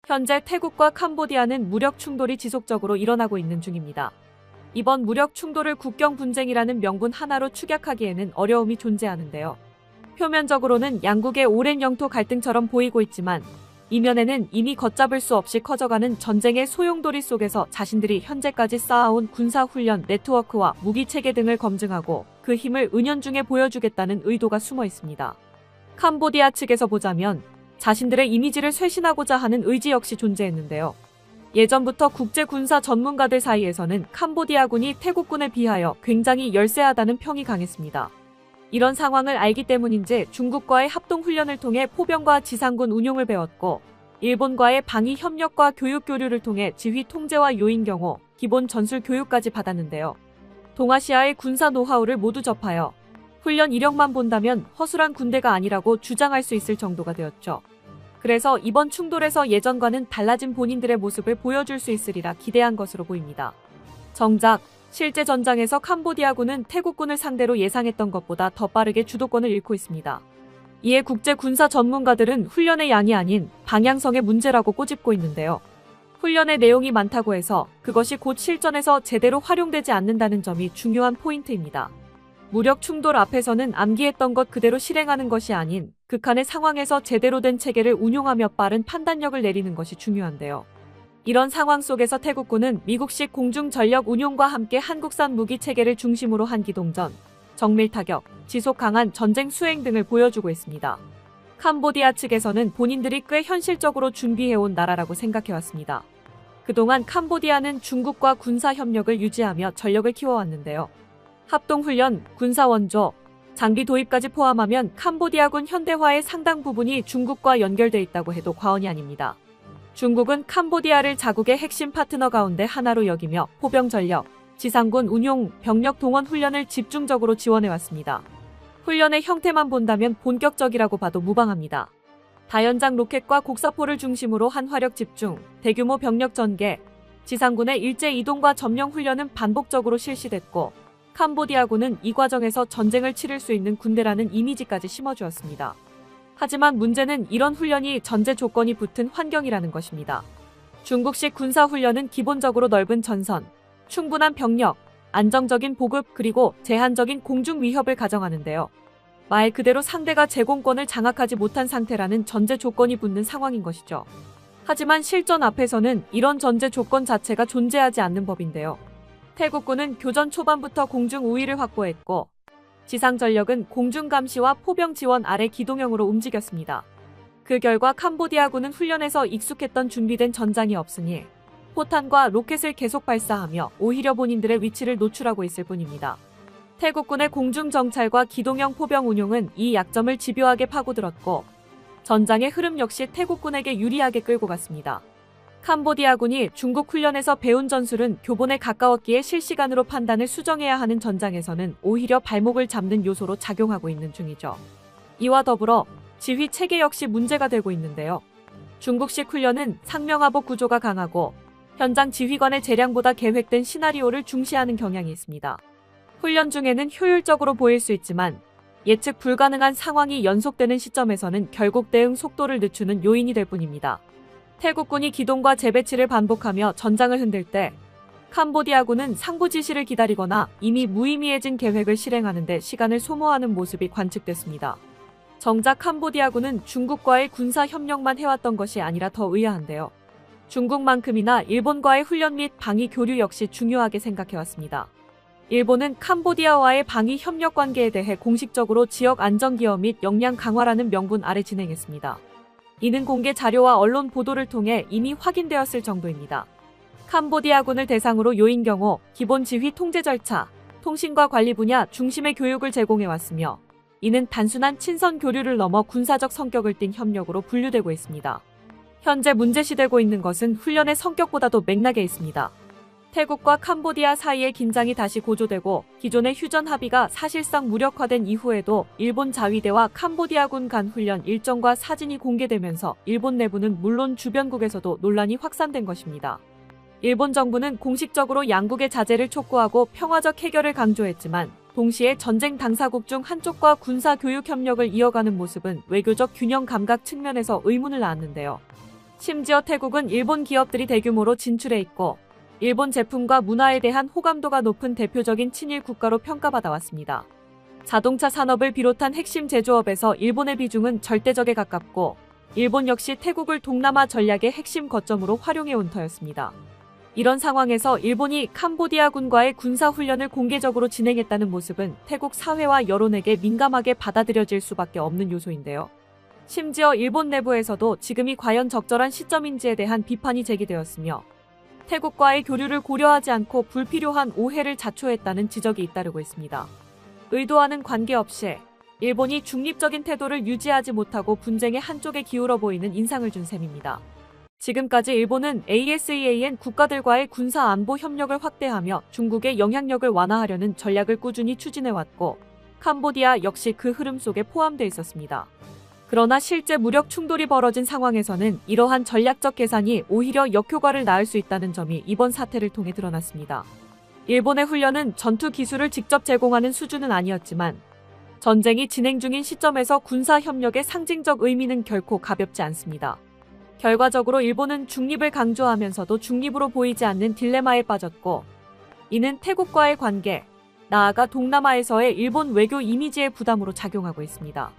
현재 태국과 캄보디아는 무력 충돌이 지속적으로 일어나고 있는 중입니다. 이번 무력 충돌을 국경 분쟁이라는 명분 하나로 축약하기에는 어려움이 존재하는데요. 표면적으로는 양국의 오랜 영토 갈등처럼 보이고 있지만 이면에는 이미 걷잡을 수 없이 커져가는 전쟁의 소용돌이 속에서 자신들이 현재까지 쌓아온 군사훈련 네트워크와 무기체계 등을 검증하고 그 힘을 은연중에 보여주겠다는 의도가 숨어 있습니다. 캄보디아 측에서 보자면 자신들의 이미지를 쇄신하고자 하는 의지 역시 존재했는데요. 예전부터 국제군사 전문가들 사이에서는 캄보디아군이 태국군에 비하여 굉장히 열세하다는 평이 강했습니다. 이런 상황을 알기 때문인지 중국과의 합동훈련을 통해 포병과 지상군 운용을 배웠고 일본과의 방위 협력과 교육 교류를 통해 지휘 통제와 요인 경호, 기본 전술 교육까지 받았는데요. 동아시아의 군사 노하우를 모두 접하여 훈련 이력만 본다면 허술한 군대가 아니라고 주장할 수 있을 정도가 되었죠. 그래서 이번 충돌에서 예전과는 달라진 본인들의 모습을 보여줄 수 있으리라 기대한 것으로 보입니다. 정작 실제 전장에서 캄보디아군은 태국군을 상대로 예상했던 것보다 더 빠르게 주도권을 잃고 있습니다. 이에 국제 군사 전문가들은 훈련의 양이 아닌 방향성의 문제라고 꼬집고 있는데요. 훈련의 내용이 많다고 해서 그것이 곧 실전에서 제대로 활용되지 않는다는 점이 중요한 포인트입니다. 무력 충돌 앞에서는 암기했던 것 그대로 실행하는 것이 아닌 극한의 상황에서 제대로 된 체계를 운용하며 빠른 판단력을 내리는 것이 중요한데요. 이런 상황 속에서 태국군은 미국식 공중전력 운용과 함께 한국산 무기 체계를 중심으로 한 기동전, 정밀 타격, 지속 강한 전쟁 수행 등을 보여주고 있습니다. 캄보디아 측에서는 본인들이 꽤 현실적으로 준비해온 나라라고 생각해왔습니다. 그동안 캄보디아는 중국과 군사 협력을 유지하며 전력을 키워왔는데요. 합동훈련, 군사원조, 장비 도입까지 포함하면 캄보디아군 현대화의 상당 부분이 중국과 연결돼 있다고 해도 과언이 아닙니다. 중국은 캄보디아를 자국의 핵심 파트너 가운데 하나로 여기며 포병 전력, 지상군 운용, 병력 동원 훈련을 집중적으로 지원해왔습니다. 훈련의 형태만 본다면 본격적이라고 봐도 무방합니다. 다연장 로켓과 곡사포를 중심으로 한 화력 집중, 대규모 병력 전개, 지상군의 일제 이동과 점령 훈련은 반복적으로 실시됐고 캄보디아군은 이 과정에서 전쟁을 치를 수 있는 군대라는 이미지까지 심어주었습니다. 하지만 문제는 이런 훈련이 전제 조건이 붙은 환경이라는 것입니다. 중국식 군사훈련은 기본적으로 넓은 전선, 충분한 병력, 안정적인 보급 그리고 제한적인 공중 위협을 가정하는데요. 말 그대로 상대가 제공권을 장악하지 못한 상태라는 전제 조건이 붙는 상황인 것이죠. 하지만 실전 앞에서는 이런 전제 조건 자체가 존재하지 않는 법인데요. 태국군은 교전 초반부터 공중 우위를 확보했고 지상 전력은 공중 감시와 포병 지원 아래 기동형으로 움직였습니다. 그 결과 캄보디아군은 훈련에서 익숙했던 준비된 전장이 없으니 포탄과 로켓을 계속 발사하며 오히려 본인들의 위치를 노출하고 있을 뿐입니다. 태국군의 공중 정찰과 기동형 포병 운용은 이 약점을 집요하게 파고들었고 전장의 흐름 역시 태국군에게 유리하게 끌고 갔습니다. 캄보디아군이 중국 훈련에서 배운 전술은 교본에 가까웠기에 실시간으로 판단을 수정해야 하는 전장에서는 오히려 발목을 잡는 요소로 작용하고 있는 중이죠. 이와 더불어 지휘 체계 역시 문제가 되고 있는데요. 중국식 훈련은 상명하복 구조가 강하고 현장 지휘관의 재량보다 계획된 시나리오를 중시하는 경향이 있습니다. 훈련 중에는 효율적으로 보일 수 있지만 예측 불가능한 상황이 연속되는 시점에서는 결국 대응 속도를 늦추는 요인이 될 뿐입니다. 태국군이 기동과 재배치를 반복하며 전장을 흔들 때 캄보디아군은 상부 지시를 기다리거나 이미 무의미해진 계획을 실행하는 데 시간을 소모하는 모습이 관측됐습니다. 정작 캄보디아군은 중국과의 군사 협력만 해왔던 것이 아니라 더 의아한데요. 중국만큼이나 일본과의 훈련 및 방위 교류 역시 중요하게 생각해왔습니다. 일본은 캄보디아와의 방위 협력 관계에 대해 공식적으로 지역 안정기여 및 역량 강화라는 명분 아래 진행했습니다. 이는 공개 자료와 언론 보도를 통해 이미 확인되었을 정도입니다. 캄보디아군을 대상으로 요인 경호, 기본 지휘 통제 절차, 통신과 관리 분야 중심의 교육을 제공해왔으며 이는 단순한 친선 교류를 넘어 군사적 성격을 띤 협력으로 분류되고 있습니다. 현재 문제시되고 있는 것은 훈련의 성격보다도 맥락에 있습니다. 태국과 캄보디아 사이의 긴장이 다시 고조되고 기존의 휴전 합의가 사실상 무력화된 이후에도 일본 자위대와 캄보디아군 간 훈련 일정과 사진이 공개되면서 일본 내부는 물론 주변국에서도 논란이 확산된 것입니다. 일본 정부는 공식적으로 양국의 자제를 촉구하고 평화적 해결을 강조했지만 동시에 전쟁 당사국 중 한쪽과 군사 교육 협력을 이어가는 모습은 외교적 균형 감각 측면에서 의문을 낳았는데요. 심지어 태국은 일본 기업들이 대규모로 진출해 있고 일본 제품과 문화에 대한 호감도가 높은 대표적인 친일 국가로 평가받아 왔습니다. 자동차 산업을 비롯한 핵심 제조업에서 일본의 비중은 절대적에 가깝고 일본 역시 태국을 동남아 전략의 핵심 거점으로 활용해온 터였습니다. 이런 상황에서 일본이 캄보디아군과의 군사훈련을 공개적으로 진행했다는 모습은 태국 사회와 여론에게 민감하게 받아들여질 수밖에 없는 요소인데요. 심지어 일본 내부에서도 지금이 과연 적절한 시점인지에 대한 비판이 제기되었으며 태국과의 교류를 고려하지 않고 불필요한 오해를 자초했다는 지적이 잇따르고 있습니다. 의도와는 관계없이 일본이 중립적인 태도를 유지하지 못하고 분쟁의 한쪽에 기울어 보이는 인상을 준 셈입니다. 지금까지 일본은 ASEAN 국가들과의 군사 안보 협력을 확대하며 중국의 영향력을 완화하려는 전략을 꾸준히 추진해왔고 캄보디아 역시 그 흐름 속에 포함되어 있었습니다. 그러나 실제 무력 충돌이 벌어진 상황에서는 이러한 전략적 계산이 오히려 역효과를 낳을 수 있다는 점이 이번 사태를 통해 드러났습니다. 일본의 훈련은 전투 기술을 직접 제공하는 수준은 아니었지만 전쟁이 진행 중인 시점에서 군사 협력의 상징적 의미는 결코 가볍지 않습니다. 결과적으로 일본은 중립을 강조하면서도 중립으로 보이지 않는 딜레마에 빠졌고 이는 태국과의 관계, 나아가 동남아에서의 일본 외교 이미지의 부담으로 작용하고 있습니다.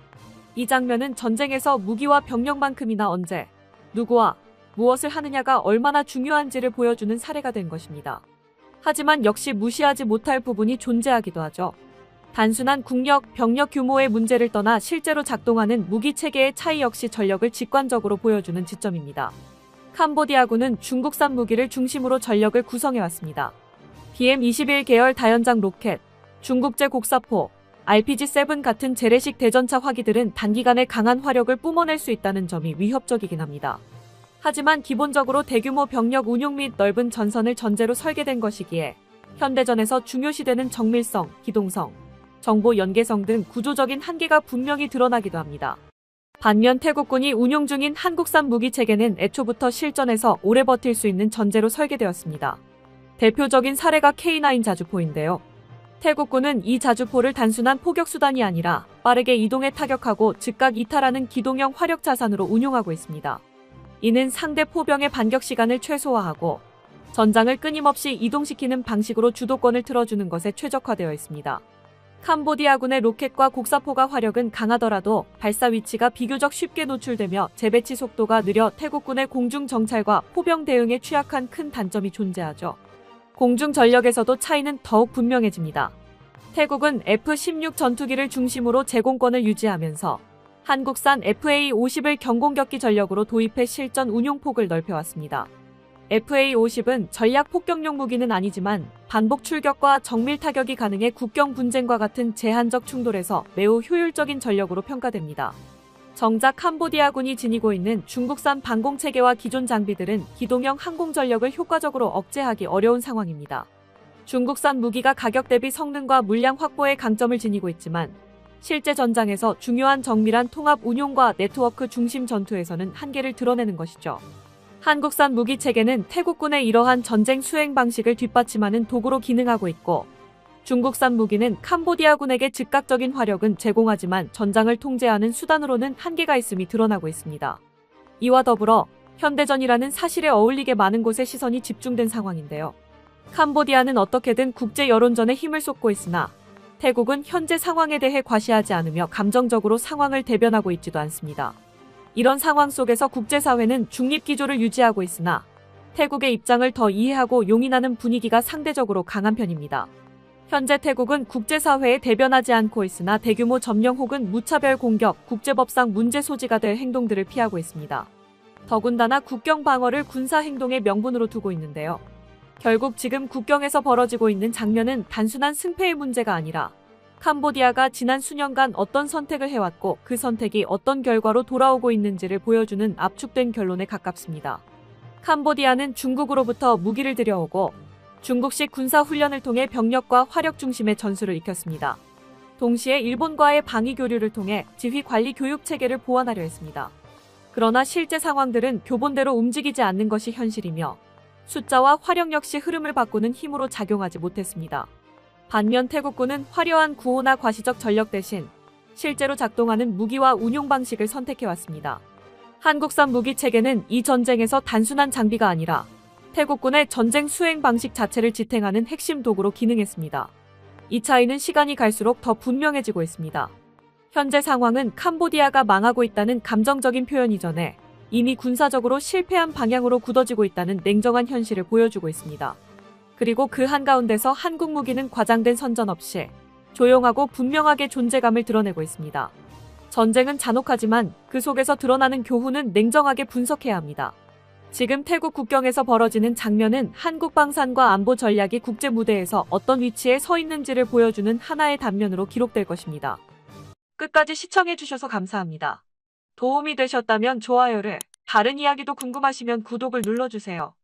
이 장면은 전쟁에서 무기와 병력만큼이나 언제, 누구와 무엇을 하느냐가 얼마나 중요한지를 보여주는 사례가 된 것입니다. 하지만 역시 무시하지 못할 부분이 존재하기도 하죠. 단순한 국력, 병력 규모의 문제를 떠나 실제로 작동하는 무기 체계의 차이 역시 전력을 직관적으로 보여주는 지점입니다. 캄보디아군은 중국산 무기를 중심으로 전력을 구성해왔습니다. BM-21 계열 다연장 로켓, 중국제 곡사포, RPG-7 같은 재래식 대전차 화기들은 단기간에 강한 화력을 뿜어낼 수 있다는 점이 위협적이긴 합니다. 하지만 기본적으로 대규모 병력 운용 및 넓은 전선을 전제로 설계된 것이기에 현대전에서 중요시되는 정밀성, 기동성, 정보 연계성 등 구조적인 한계가 분명히 드러나기도 합니다. 반면 태국군이 운용 중인 한국산 무기 체계는 애초부터 실전에서 오래 버틸 수 있는 전제로 설계되었습니다. 대표적인 사례가 K9 자주포인데요. 태국군은 이 자주포를 단순한 포격수단이 아니라 빠르게 이동해 타격하고 즉각 이탈하는 기동형 화력 자산으로 운용하고 있습니다. 이는 상대 포병의 반격 시간을 최소화하고 전장을 끊임없이 이동시키는 방식으로 주도권을 틀어주는 것에 최적화되어 있습니다. 캄보디아군의 로켓과 곡사포가 화력은 강하더라도 발사 위치가 비교적 쉽게 노출되며 재배치 속도가 느려 태국군의 공중 정찰과 포병 대응에 취약한 큰 단점이 존재하죠. 공중 전력에서도 차이는 더욱 분명해집니다. 태국은 F-16 전투기를 중심으로 제공권을 유지하면서 한국산 FA-50을 경공격기 전력으로 도입해 실전 운용폭을 넓혀왔습니다. FA-50은 전략 폭격용 무기는 아니지만 반복 출격과 정밀 타격이 가능해 국경 분쟁과 같은 제한적 충돌에서 매우 효율적인 전력으로 평가됩니다. 정작 캄보디아군이 지니고 있는 중국산 방공체계와 기존 장비들은 기동형 항공 전력을 효과적으로 억제하기 어려운 상황입니다. 중국산 무기가 가격 대비 성능과 물량 확보에 강점을 지니고 있지만 실제 전장에서 중요한 정밀한 통합 운용과 네트워크 중심 전투에서는 한계를 드러내는 것이죠. 한국산 무기 체계는 태국군의 이러한 전쟁 수행 방식을 뒷받침하는 도구로 기능하고 있고 중국산 무기는 캄보디아군에게 즉각적인 화력은 제공하지만 전장을 통제하는 수단으로는 한계가 있음이 드러나고 있습니다. 이와 더불어 현대전이라는 사실에 어울리게 많은 곳에 시선이 집중된 상황인데요. 캄보디아는 어떻게든 국제 여론전에 힘을 쏟고 있으나 태국은 현재 상황에 대해 과시하지 않으며 감정적으로 상황을 대변하고 있지도 않습니다. 이런 상황 속에서 국제사회는 중립기조를 유지하고 있으나 태국의 입장을 더 이해하고 용인하는 분위기가 상대적으로 강한 편입니다. 현재 태국은 국제사회에 대변하지 않고 있으나 대규모 점령 혹은 무차별 공격, 국제법상 문제 소지가 될 행동들을 피하고 있습니다. 더군다나 국경 방어를 군사행동의 명분으로 두고 있는데요. 결국 지금 국경에서 벌어지고 있는 장면은 단순한 승패의 문제가 아니라 캄보디아가 지난 수년간 어떤 선택을 해왔고 그 선택이 어떤 결과로 돌아오고 있는지를 보여주는 압축된 결론에 가깝습니다. 캄보디아는 중국으로부터 무기를 들여오고 중국식 군사훈련을 통해 병력과 화력 중심의 전술을 익혔습니다. 동시에 일본과의 방위 교류를 통해 지휘 관리 교육 체계를 보완하려 했습니다. 그러나 실제 상황들은 교본대로 움직이지 않는 것이 현실이며 숫자와 화력 역시 흐름을 바꾸는 힘으로 작용하지 못했습니다. 반면 태국군은 화려한 구호나 과시적 전력 대신 실제로 작동하는 무기와 운용 방식을 선택해왔습니다. 한국산 무기 체계는 이 전쟁에서 단순한 장비가 아니라 태국군의 전쟁 수행 방식 자체를 지탱하는 핵심 도구로 기능했습니다. 이 차이는 시간이 갈수록 더 분명해지고 있습니다. 현재 상황은 캄보디아가 망하고 있다는 감정적인 표현 이전에 이미 군사적으로 실패한 방향으로 굳어지고 있다는 냉정한 현실을 보여주고 있습니다. 그리고 그 한가운데서 한국 무기는 과장된 선전 없이 조용하고 분명하게 존재감을 드러내고 있습니다. 전쟁은 잔혹하지만 그 속에서 드러나는 교훈은 냉정하게 분석해야 합니다. 지금 태국 국경에서 벌어지는 장면은 한국 방산과 안보 전략이 국제 무대에서 어떤 위치에 서 있는지를 보여주는 하나의 단면으로 기록될 것입니다. 끝까지 시청해주셔서 감사합니다. 도움이 되셨다면 좋아요를, 다른 이야기도 궁금하시면 구독을 눌러주세요.